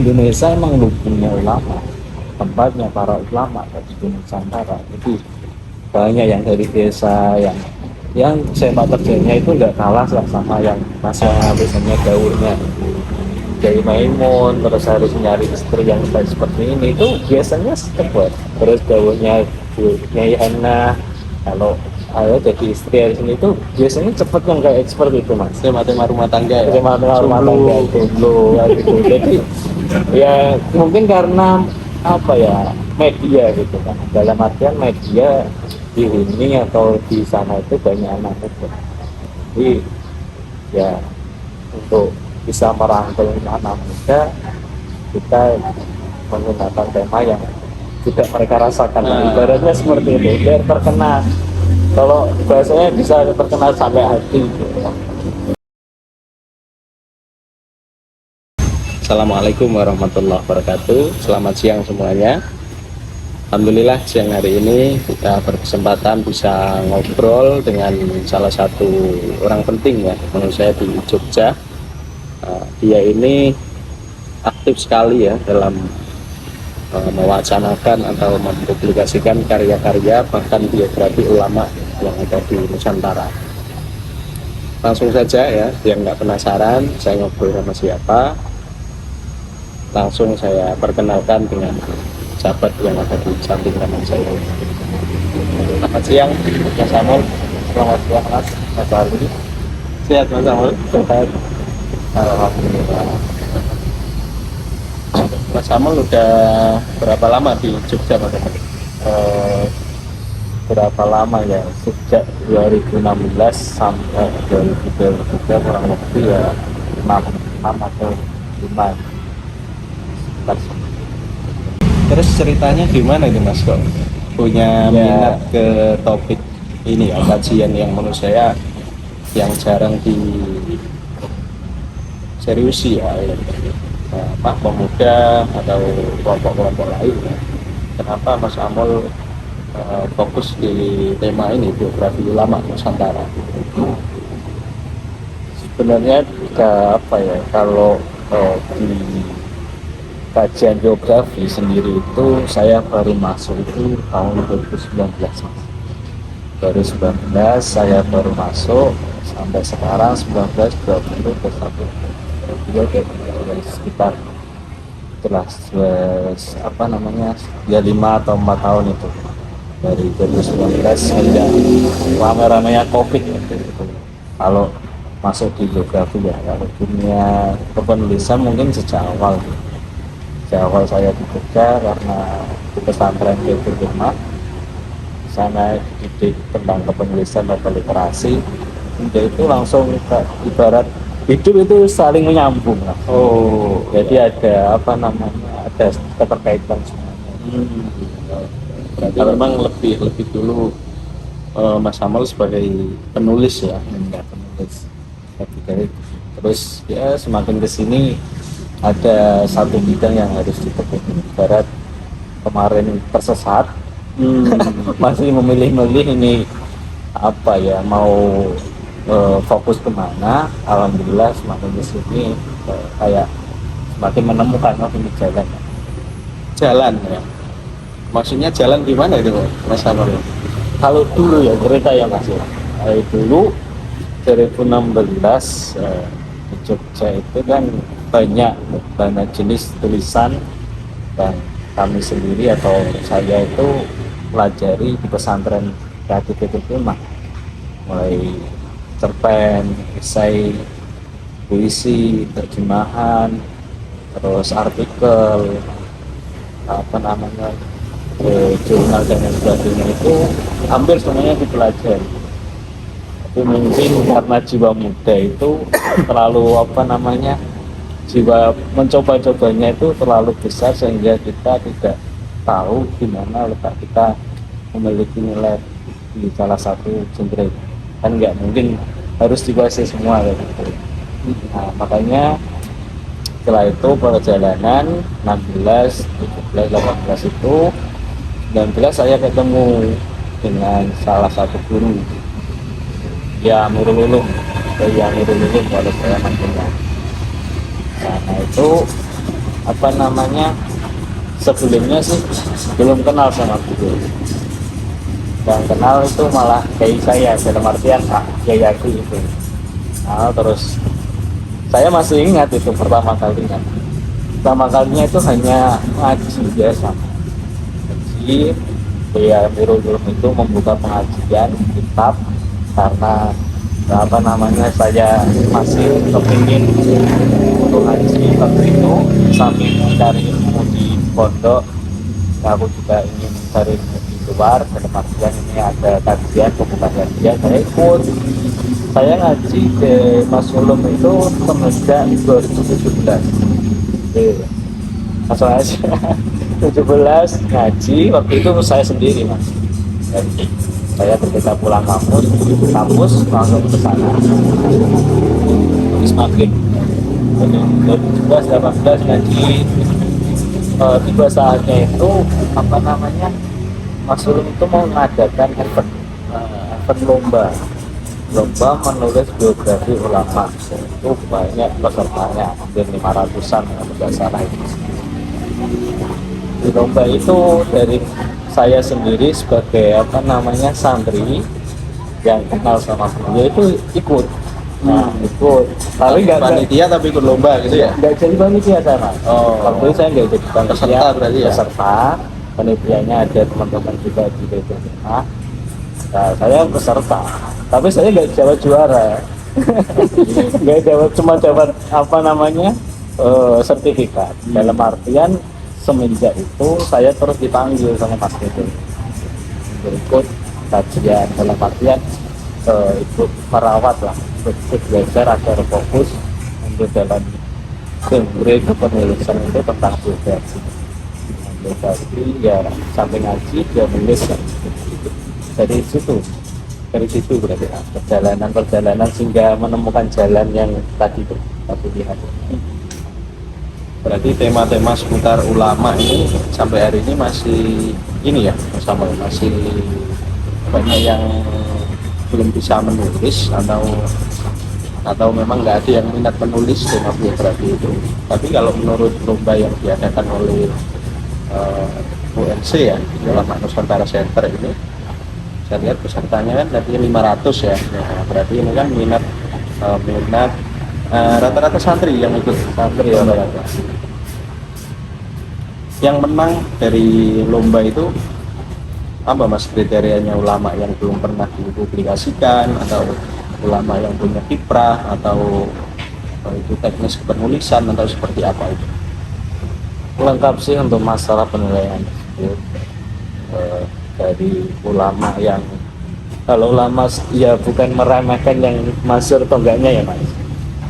Indonesia emang punya ulama, tempatnya para ulama di Nusantara. Jadi banyak yang dari desa yang sepak terjangnya itu nggak kalah lah sama yang nasional, biasanya gaulnya dari Maimun, terus harus nyari istri yang kayak seperti ini itu biasanya cepet. Terus gaulnya Nyai Hana, kalau ayo jadi istri di sini itu biasanya cepet yang kayak expert itu mas. Tema-tema rumah tangga ya. Tema rumah tangga itu gitu. Jadi ya mungkin karena apa ya, media gitu kan, dalam artian media di ini atau di sana itu banyak anak muda. Jadi ya untuk bisa merangkul anak muda, kita menggunakan tema yang tidak mereka rasakan. Ibaratnya seperti itu, biar terkenal. Kalau bahasanya bisa terkenal sampai hati gitu. Assalamualaikum warahmatullahi wabarakatuh. Selamat siang semuanya. Alhamdulillah siang hari ini kita berkesempatan bisa ngobrol dengan salah satu orang penting ya menurut saya di Jogja. Dia ini aktif sekali ya dalam mewacanakan atau mempublikasikan karya-karya bahkan biografi ulama yang ada di Nusantara. Langsung saja ya, yang nggak penasaran saya ngobrol sama siapa, langsung saya perkenalkan dengan sahabat yang ada di samping kanan saya. Selamat siang Mas Amul. Selamat siang Mas Ali. Sehat Mas Amul? Sehat. Alhamdulillah. Mas Amul udah berapa lama di Jogja Mas Amul? Berapa lama ya, sejak 2016 sampai 2023 kurang lebih ya 6 atau 5. Terus ceritanya gimana itu Mas kok punya minat ke topik ini ya, kajian yang menurut saya yang jarang di seriusi ya, pemuda atau kelompok-kelompok lain ya. Kenapa Mas Amul fokus di tema ini, biografi ulama Nusantara? Sebenarnya apa ya, kalau di kajian geografi sendiri itu saya baru masuk itu tahun 2019 mas. 2019 saya baru masuk sampai sekarang 19, 20, 21, sekitar jelas apa namanya ya 5 atau 4 tahun itu, dari 2019 hingga rame-ramenya COVID gitu. Kalau masuk di geografi ya, kalau dunia kepenulisan mungkin sejak awal saya di Jogja karena di pesantren Baitul Hikmah. Sana dididik tentang kepenulisan atau literasi, itu langsung ibarat hidup itu saling menyambung lah. Jadi ada apa namanya, ada keterkaitan semuanya. Berarti memang lebih dulu Mas Amul sebagai penulis ya. Penulis. Terus ya semakin kesini ada satu bidang yang harus ditekuni. Ibarat kemarin tersesat, masih memilih-milih ini apa ya, mau fokus kemana. Alhamdulillah semakin kesini kayak semakin menemukan ini Jalan ya. Maksudnya jalan gimana itu Mas Amul? Kalau dulu ya cerita ya mas ya, dulu 2016 di Jogja itu kan banyak jenis tulisan, dan kami sendiri atau saya itu pelajari di pesantren kreatif itu mah, mulai cerpen, esai, puisi, terjemahan, terus artikel, apa namanya, jurnal dan lain sebagainya, itu hampir semuanya dipelajari. Tapi mungkin karena jiwa muda itu terlalu apa namanya, jiwa mencoba-cobanya itu terlalu besar sehingga kita tidak tahu di mana letak kita memiliki nilai di salah satu genre. Kan nggak mungkin harus dikuasai semua gitu. Nah makanya setelah itu perjalanan 16, 17, 18 itu 19 saya ketemu dengan salah satu guru ya Nurul Ulum, kalau saya manggilnya. Nah itu apa namanya, sebelumnya sih belum kenal sama beliau. Yang kenal itu malah kayak saya, dalam artian Pak Yayaki itu. Nah, terus saya masih ingat itu pertama kalinya. Pertama kalinya itu hanya ngaji biasa. Ngaji, ya Amirul Ulum itu membuka pengajian kitab karena apa namanya, saya masih kepingin untuk ngaji waktu itu sambil mencari ilmu di pondok. Aku juga ingin cari ilmu di luar, dalam artian ini ada kajian, pembuka kajian, saya ikut. Saya ngaji ke Mas Ulum itu semenjak 2017. Langsung aja 17 ngaji, waktu itu saya sendiri Mas. Dan saya ketika pulang kampus langsung ke sana. Habis maghrib 2017 18 ngaji. Tiba saatnya itu apa namanya, Mas Ulum itu mau mengadakan event lomba menulis biografi ulama. Itu banyak pesertanya, hampir 500-an kalau tidak salah itu. Di lomba itu dari saya sendiri sebagai apa namanya santri yang kenal sama beliau itu ikut. Nah, ikut. Tapi nggak panitia tapi ikut lomba gitu ya? Nggak jadi panitia sana. Waktu itu saya nggak jadi panitia. Peserta berarti ya? Peserta. Panitianya ada teman-teman juga di BPH. Nah, saya peserta. Tapi saya nggak dapat juara. Nggak dapat, cuma dapat apa namanya sertifikat. Dalam artian semenjak itu saya terus dipanggil sama Mas itu untuk ikut kajian, dalam artian ikut merawat lah, ikut belajar agar fokus untuk dalam teori kepenulisan itu tentang biografi. Biografi ya sampai ngaji dia nulis kan. Dari situ berarti perjalanan sehingga menemukan jalan yang tadi itu aku lihat. Berarti tema-tema seputar ulama ini sampai hari ini masih ini ya, masih banyak yang belum bisa menulis atau memang nggak ada yang minat menulis tema biografi itu. Tapi kalau menurut lomba yang diadakan oleh UNC ya, Ulama Nusantara Center ini, saya lihat pesertanya kan tadi 500 ya. Nah, berarti ini kan minat rata-rata santri yang ikut, santri ya rata-rata. Yang menang dari lomba itu apa Mas kriterianya? Ulama yang belum pernah dipublikasikan atau ulama yang punya kiprah atau itu teknis kepenulisan atau seperti apa itu? Lengkap sih untuk masalah penilaian tersebut. Dari ulama yang, kalau ulama ya bukan meremehkan yang masyhur atau enggaknya ya Mas,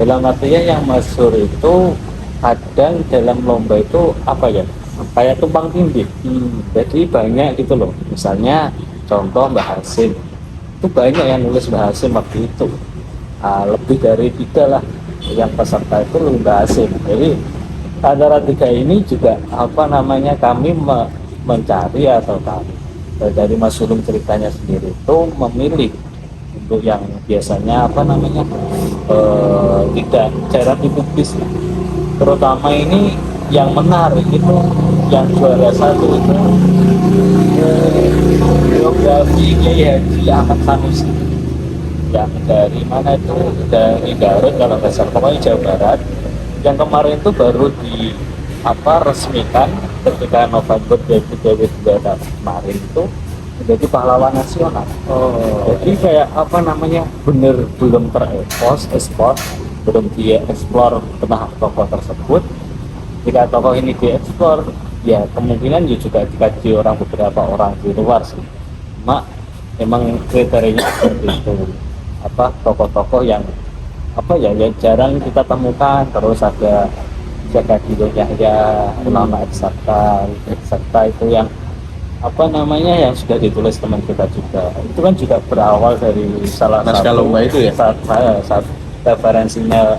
dalam artinya yang masyhur itu kadang dalam lomba itu apa ya, kayak tumpang tindih. Jadi banyak gitu loh, misalnya contoh Mbah Hasim itu banyak yang nulis Mbah Hasim waktu itu, lebih dari 3 lah yang peserta itu Mbah Hasim. Jadi antara 3 ini juga apa namanya kami mencari atau kami dari Mas Ulum ceritanya sendiri itu memilih untuk yang biasanya apa namanya tidak jarang dipublis lah. Terutama ini yang menarik itu yang juara 1 itu biografi Kiai Haji Ahmad Sanusi yang dari mana itu, dari Garut kalau nggak salah, pokoknya Jawa Barat, yang kemarin itu baru di resmikan ketika November 2022 kemarin itu menjadi pahlawan nasional. Jadi kayak apa namanya, bener belum ekspor, belum dieksplor tentang tokoh tersebut. Jika tokoh ini dieksplor, ya kemungkinan juga dikaji beberapa orang di luar sih. Cuma memang kriterianya seperti itu, tokoh-tokoh yang yang jarang kita temukan. Terus ada Jakadilun Yahya, ulama eksakta itu yang yang sudah ditulis teman kita juga. Itu kan juga berawal dari salah naskah satu lomba itu ya. Saat referensinya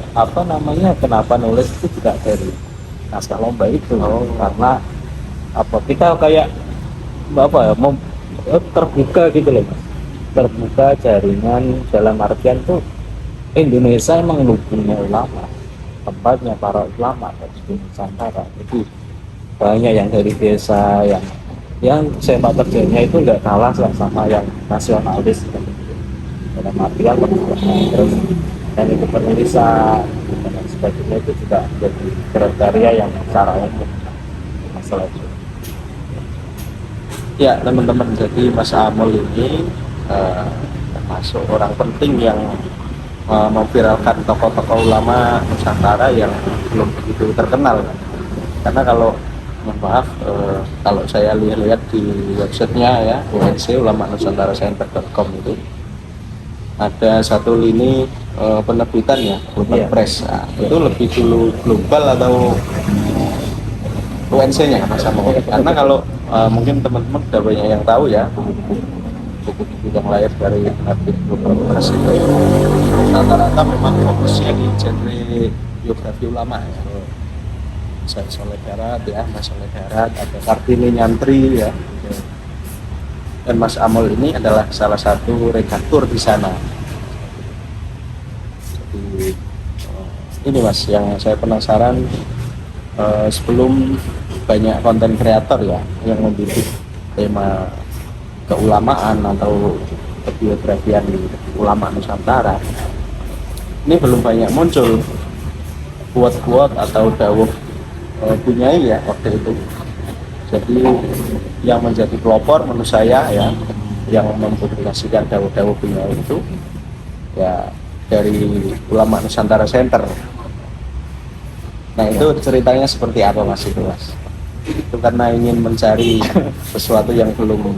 kenapa nulis itu juga dari naskah lomba itu. Karena kita kayak terbuka gitu loh Mas. Terbuka jaringan, dalam artian tuh Indonesia emang punya ulama. tempatnya para ulama di Nusantara itu banyak yang dari desa yang sepak terjangnya itu nggak kalah lah sama yang nasionalis dalam artian terus dan itu penulisan dan sebagainya itu juga jadi kriteria yang secara umum masalah itu. Ya teman-teman, jadi Mas Amul ini termasuk orang penting yang memviralkan tokoh-tokoh ulama Nusantara yang belum begitu terkenal. Karena kalau mohon maaf, kalau saya lihat di websitenya ya UNC Ulama Nusantara Center.com itu ada satu lini penerbitan ya Global Press. Nah, itu lebih dulu global atau UNC-nya Mas Amul? Karena kalau mungkin teman-teman sudah banyak yang tahu ya buku-buku yang lahir dari Arbit Global Press itu rata-rata memang fokusnya di genre biografi ulama ya. Saya Soleh Darat ya, Mas Soleh Darat, ada Kartini Nyantri ya. Dan Mas Amul ini adalah salah satu redaktur di sana. Jadi ini Mas yang saya penasaran, sebelum banyak konten kreator ya yang membidik tema keulamaan atau kebiografian ulama Nusantara, ini belum banyak muncul quote-quote atau dawuh Bunyai ya waktu itu. Jadi yang menjadi pelopor menurut saya ya yang mempublikasikan dawuh-dawuh Bunyai itu ya dari Ulama Nusantara Center. Nah itu ceritanya seperti apa Mas itu Mas? Itu karena ingin mencari sesuatu yang belum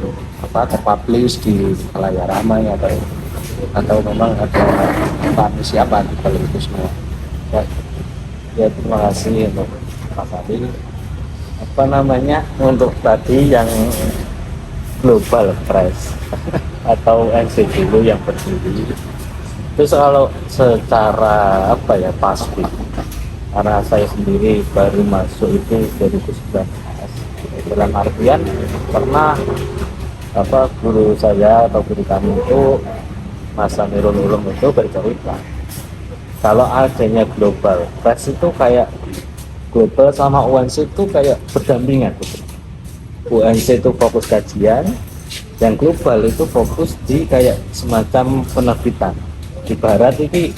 terpublish di layar ramai atau memang ada siapa di balik itu semua? Ya terima kasih untuk Mas Adi. Untuk tadi yang Global Press atau NC dulu yang berdiri itu kalau secara pasti karena saya sendiri baru masuk itu 2019 dalam artian pernah guru saya atau guru kami itu Mas Amirul Ulum itu bercerita kalau adanya Global Press itu kayak Global sama UNC itu kayak berdampingan gitu. UNC itu fokus kajian yang Global itu fokus di kayak semacam penerbitan. Di barat ini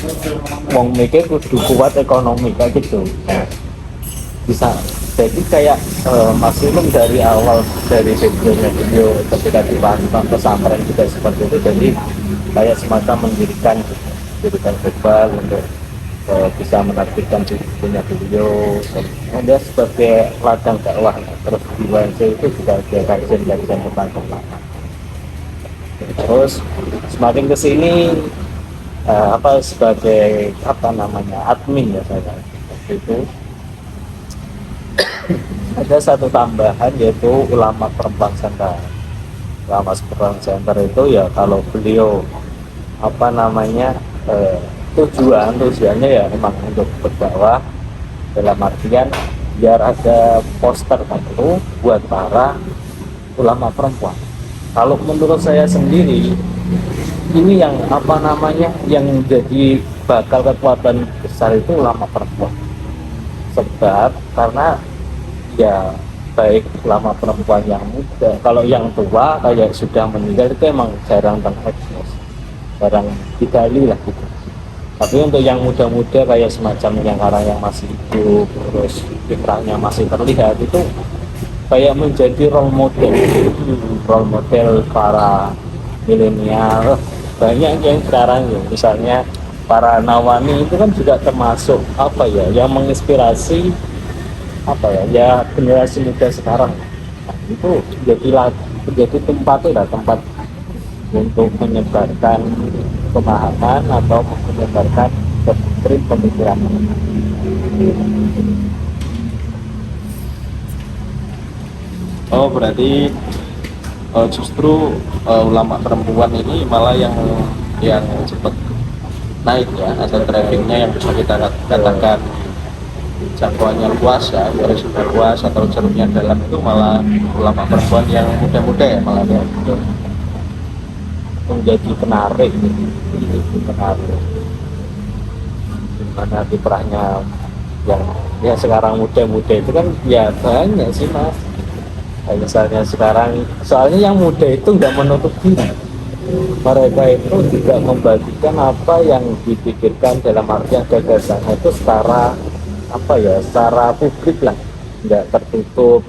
wong mikir kudu kuat ekonomi kayak gitu. Nah, bisa jadi kayak Mas Ulum dari awal dari videonya video ketika di pesantren juga seperti itu, jadi kayak semacam mendirikan Global untuk bisa menerbitkan punya beliau dan dia sebagai ladang dakwah. Terus di UNC itu juga ada kajian tentang ulama. Terus semakin kesini sebagai admin ya saya itu ada satu tambahan yaitu Ulama Perempuan Center. Ulama Perempuan Center itu ya kalau beliau tujuannya ya memang untuk berdakwah dalam artian biar ada poster itu buat para ulama perempuan. Kalau menurut saya sendiri ini yang yang jadi bakal kekuatan besar itu ulama perempuan, sebab karena ya baik ulama perempuan yang muda, kalau yang tua kayak sudah meninggal itu emang jarang terekspos, jarang digali lah gitu. Tapi untuk yang muda-muda kayak semacam yang sekarang yang masih hidup terus fitrahnya masih terlihat itu kayak menjadi role model para milenial. Banyak yang sekarang ya, misalnya para nawani itu kan juga termasuk yang menginspirasi generasi muda sekarang. Nah, itu menjadi tempat untuk menyebarkan pemahaman atau menyebarkan pemikiran. Oh berarti justru ulama perempuan ini malah yang cepat naik ya, atau trafficnya yang bisa kita katakan jangkauannya luas ya, dari sudah luas atau ceruknya dalam itu malah ulama perempuan yang muda-muda ya malah ya. Menjadi penarik dimana kiprahnya yang ya sekarang muda-muda itu kan ya banyak sih mas. Kayak misalnya sekarang soalnya yang muda itu nggak menutup diri, mereka itu juga membagikan apa yang dipikirkan dalam artian gagasannya itu secara apa ya, secara publik lah, nggak tertutup.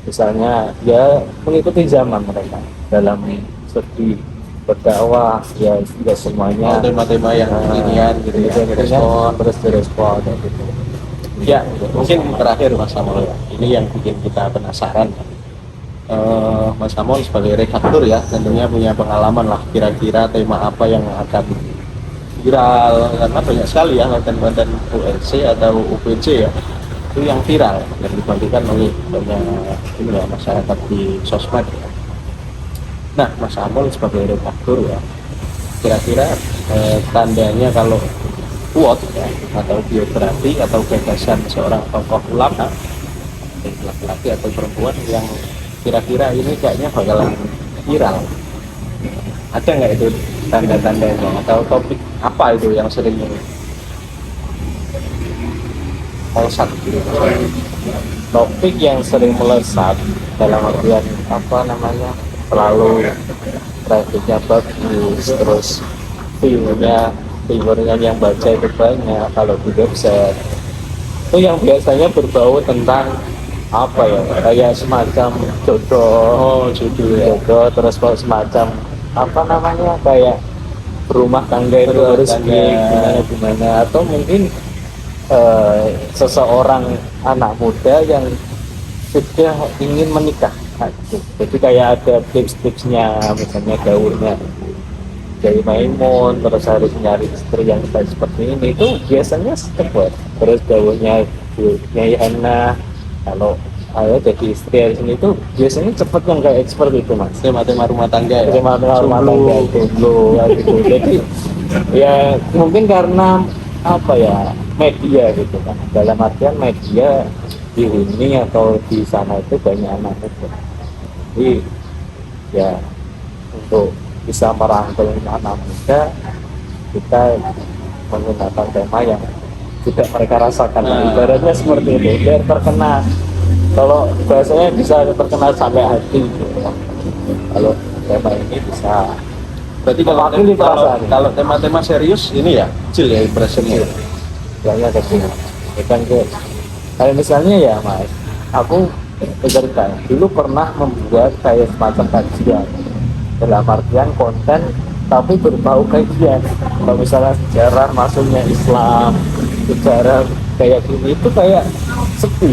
Misalnya ya mengikuti zaman mereka dalam segi berdakwah ya, tidak semuanya tema-tema yang inian gitu ya, direspon terus direspon kayak gitu. ya. Mungkin terakhir Mas Amol, ini yang bikin kita penasaran. Mas Amol sebagai redaktur ya tentunya punya pengalaman lah, kira-kira tema apa yang akan viral, karena banyak sekali ya konten-konten UNC atau UPC ya itu yang viral yang dibagikan oleh banyak ini ya, masyarakat di sosmed ya. Nah Mas Amol sebagai redaktur ya, kira-kira tandanya kalau quote ya, atau biografi atau gagasan seorang tokoh ulama, baik laki-laki atau perempuan, yang kira-kira ini kayaknya bakalan viral, ada nggak itu tanda-tandanya, atau topik apa itu yang sering melesat gitu? Topik yang sering melesat dalam artian apa namanya, selalu trafficnya bagus, terus viewernya yang baca itu banyak kalau di website itu, yang biasanya berbau tentang apa ya, kayak semacam jodoh, jodoh, terus kalau semacam apa namanya, kayak berumah tangga itu Berumah harus tangga. gimana, atau mungkin seseorang anak muda yang sudah ingin menikah. Nah, gitu. Jadi kayak ada tips-tipsnya, misalnya gaulnya dari Maimun, terus harus nyari istri yang kayak seperti ini, itu biasanya cepat. Terus gaulnya Nyai Hana, kalau ayo jadi istri hari sini itu biasanya cepet yang kayak expert itu mas. Tema-tema rumah tangga ya, Tema-tema rumah tangga itu gitu. Jadi ya mungkin karena apa ya, media gitu kan, dalam artian media di ini atau di sana itu banyak anak muda, jadi ya untuk bisa merangkul anak muda kita menggunakan tema yang tidak mereka rasakan. Nah, ibaratnya seperti itu biar terkena, kalau bahasanya bisa terkenal sampai hati gitu. Kalau tema ini bisa berarti kalau mewakili kalau, perasaan. kalau tema-tema serius ini ya kecil ya impressionnya. Banyak kecil, bukan ke kayak misalnya ya mas, aku cerita dulu pernah membuat kayak semacam kajian, dalam artian konten tapi berbau kajian. Kalau misalnya sejarah masuknya Islam, sejarah kayak gini itu kayak sepi,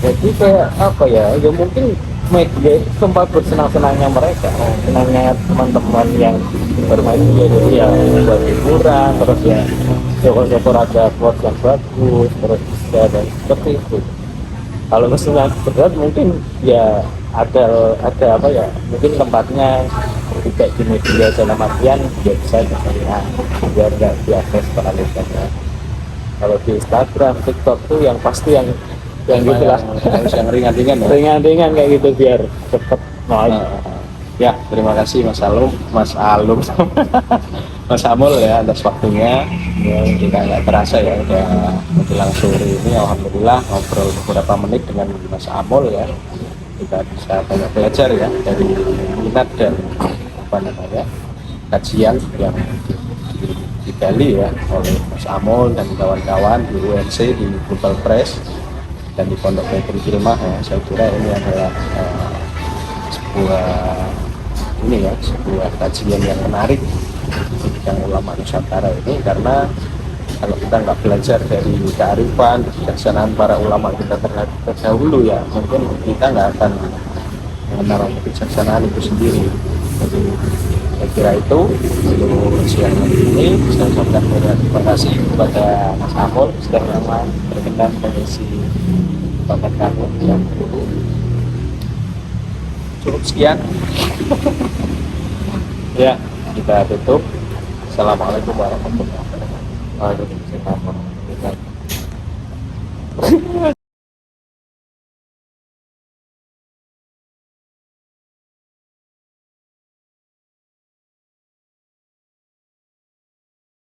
jadi kayak apa ya, ya mungkin media itu tempat bersenang-senangnya mereka, senangnya teman-teman yang bermedia, jadi ya buat hiburan, terus ya syukur-syukur ada quotes yang bagus, terus ya, dan seperti itu. Kalau misalnya berat mungkin ya ada apa ya, mungkin tempatnya tidak di media dalam artian ya bisa misalnya biar nggak diakses terlalu banyak. Kalau di Instagram, TikTok tuh yang pasti yang gitulah, Harus yang ringan-ringan ya. ringan-ringan kayak gitu biar cepet naik. Ya, terima kasih Mas Alum, Mas Amol ya atas waktunya. Ya, kita nggak terasa ya udah menjelang sore ini, alhamdulillah ngobrol beberapa menit dengan Mas Amol ya. Kita bisa banyak belajar ya dari minat dan apa namanya kajian yang digali ya oleh Mas Amol dan kawan-kawan di UNC, di Global Press, dan di Pondok Pedri Ilmah ya. Saya kira ini adalah sebuah kajian yang menarik di bidang ulama Nusantara ini, karena kalau kita nggak belajar dari kearifan, kebijaksanaan para ulama kita terdahulu ya, mungkin kita nggak akan mengenal kebijaksanaan itu sendiri. Jadi saya kira itu untuk siang hari ini. Saya ucapkan terima kasih kepada Mas Amol sudah berkenan mengisi konten kami yang dulu. Cukup sekian. Ya, kita tutup. Assalamualaikum warahmatullahi wabarakatuh.